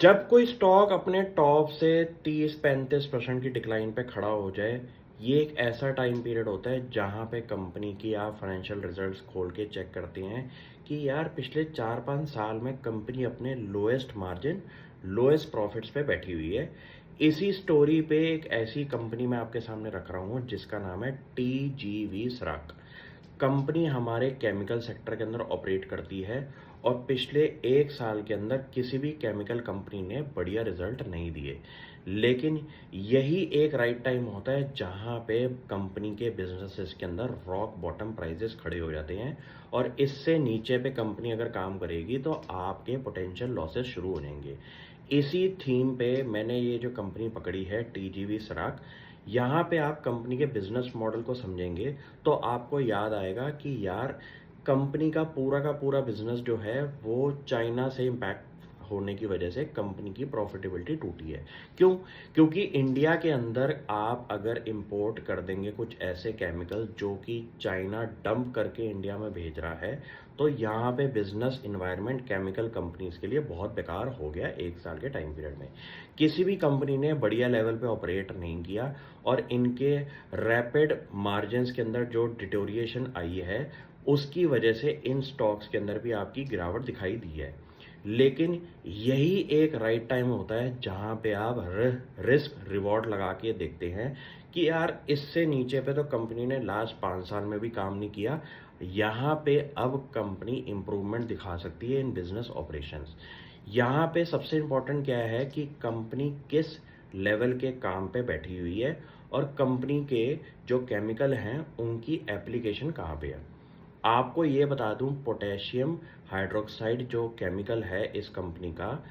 जब कोई स्टॉक अपने टॉप से 30-35% की डिक्लाइन पे खड़ा हो जाए, ये एक ऐसा टाइम पीरियड होता है जहाँ पे कंपनी की आप फाइनेंशियल रिजल्ट्स खोल के चेक करते हैं कि यार पिछले 4-5 साल में कंपनी अपने लोएस्ट मार्जिन, लोएस्ट प्रॉफिट्स पे बैठी हुई है। इसी स्टोरी पे एक ऐसी कंपनी मैं आपके सामने रख रहा हूँ जिसका नाम है टीजीवी स्राक। कंपनी हमारे केमिकल सेक्टर के अंदर ऑपरेट करती है और पिछले 1 साल के अंदर किसी भी केमिकल कंपनी ने बढ़िया रिजल्ट नहीं दिए। लेकिन यही एक राइट टाइम होता है जहां पे कंपनी के बिजनेसेस के अंदर रॉक बॉटम प्राइजेस खड़े हो जाते हैं और इससे नीचे पे कंपनी अगर काम करेगी तो आपके पोटेंशियल लॉसेस शुरू हो जाएंगे। इसी थीम पे मैंने ये जो कंपनी पकड़ी है टीजीवी सराक, यहाँ पे आप कंपनी के बिजनेस मॉडल को समझेंगे तो आपको याद आएगा कि यार कंपनी का पूरा बिजनेस जो है वो चाइना से इम्पैक्ट होने की वजह से कंपनी की प्रॉफिटेबिलिटी टूटी है। क्यों? क्योंकि इंडिया के अंदर आप अगर इंपोर्ट कर देंगे कुछ ऐसे केमिकल जो कि चाइना डंप करके इंडिया में भेज रहा है, तो यहाँ पे बिजनेस इन्वायरमेंट केमिकल कंपनीज के लिए बहुत बेकार हो गया 1 साल के टाइम पीरियड में। किसी भी कंपनी ने बढ़िया लेवल पे ऑपरेट नहीं किया और इनके रैपिड मार्जिन्स के अंदर जो डिटोरिएशन आई है उसकी वजह से इन स्टॉक्स के अंदर भी आपकी गिरावट दिखाई दी है। लेकिन यही एक राइट टाइम होता है जहां पे आप रिस्क रिवॉर्ड लगा के देखते हैं कि यार इससे नीचे पे तो कंपनी ने लास्ट 5 साल में भी काम नहीं किया। यहाँ पे अब कंपनी इंप्रूवमेंट दिखा सकती है इन बिजनेस ऑपरेशंस। यहाँ पे सबसे इम्पोर्टेंट क्या है कि कंपनी किस लेवल के काम पे बैठी हुई है और कंपनी के जो केमिकल हैं उनकी एप्लीकेशन कहाँ पे है। आपको ये बता दूं, पोटेशियम हाइड्रोक्साइड जो केमिकल है इस कंपनी का,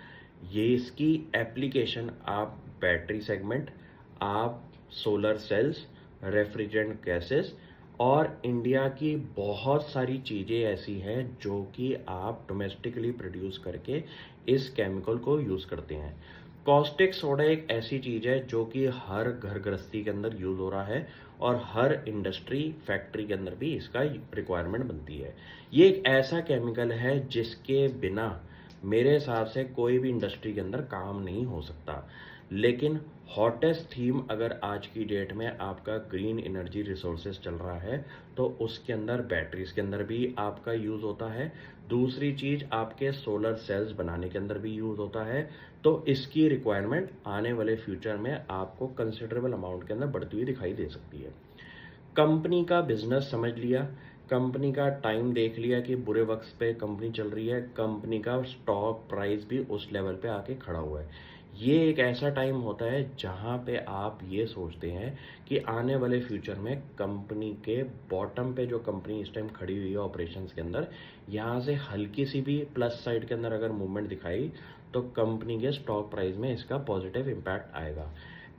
ये इसकी एप्लीकेशन आप बैटरी सेगमेंट, आप सोलर सेल्स, रेफ्रिजरेंट गैसेस और इंडिया की बहुत सारी चीज़ें ऐसी हैं जो कि आप डोमेस्टिकली प्रोड्यूस करके इस केमिकल को यूज़ करते हैं। कॉस्टिक सोडा एक ऐसी चीज़ है जो कि हर घर गृहस्थी के अंदर यूज़ हो रहा है और हर इंडस्ट्री फैक्ट्री के अंदर भी इसका रिक्वायरमेंट बनती है। ये एक ऐसा केमिकल है जिसके बिना मेरे हिसाब से कोई भी इंडस्ट्री के अंदर काम नहीं हो सकता। लेकिन हॉटेस्ट थीम अगर आज की डेट में आपका ग्रीन एनर्जी रिसोर्सेज चल रहा है तो उसके अंदर बैटरीज के अंदर भी आपका यूज़ होता है। दूसरी चीज़ आपके सोलर सेल्स बनाने के अंदर भी यूज़ होता है। तो इसकी रिक्वायरमेंट आने वाले फ्यूचर में आपको कंसिडरेबल अमाउंट के अंदर बढ़ती हुई दिखाई दे सकती है। कंपनी का बिजनेस समझ लिया, कंपनी का टाइम देख लिया कि बुरे वक्त पे कंपनी चल रही है, कंपनी का स्टॉक प्राइस भी उस लेवल पे आके खड़ा हुआ है। ये एक ऐसा टाइम होता है जहां पे आप ये सोचते हैं कि आने वाले फ्यूचर में कंपनी के बॉटम पे जो कंपनी इस टाइम खड़ी हुई है ऑपरेशंस के अंदर, यहाँ से हल्की सी भी प्लस साइड के अंदर अगर मूवमेंट दिखाई तो कंपनी के स्टॉक प्राइस में इसका पॉजिटिव इम्पैक्ट आएगा।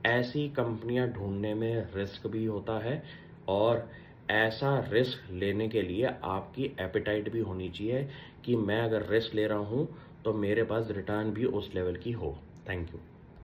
ऐसी कंपनियां ढूंढने में रिस्क भी होता है और ऐसा रिस्क लेने के लिए आपकी एपेटाइट भी होनी चाहिए कि मैं अगर रिस्क ले रहा हूँ तो मेरे पास रिटर्न भी उस लेवल की हो। Thank you.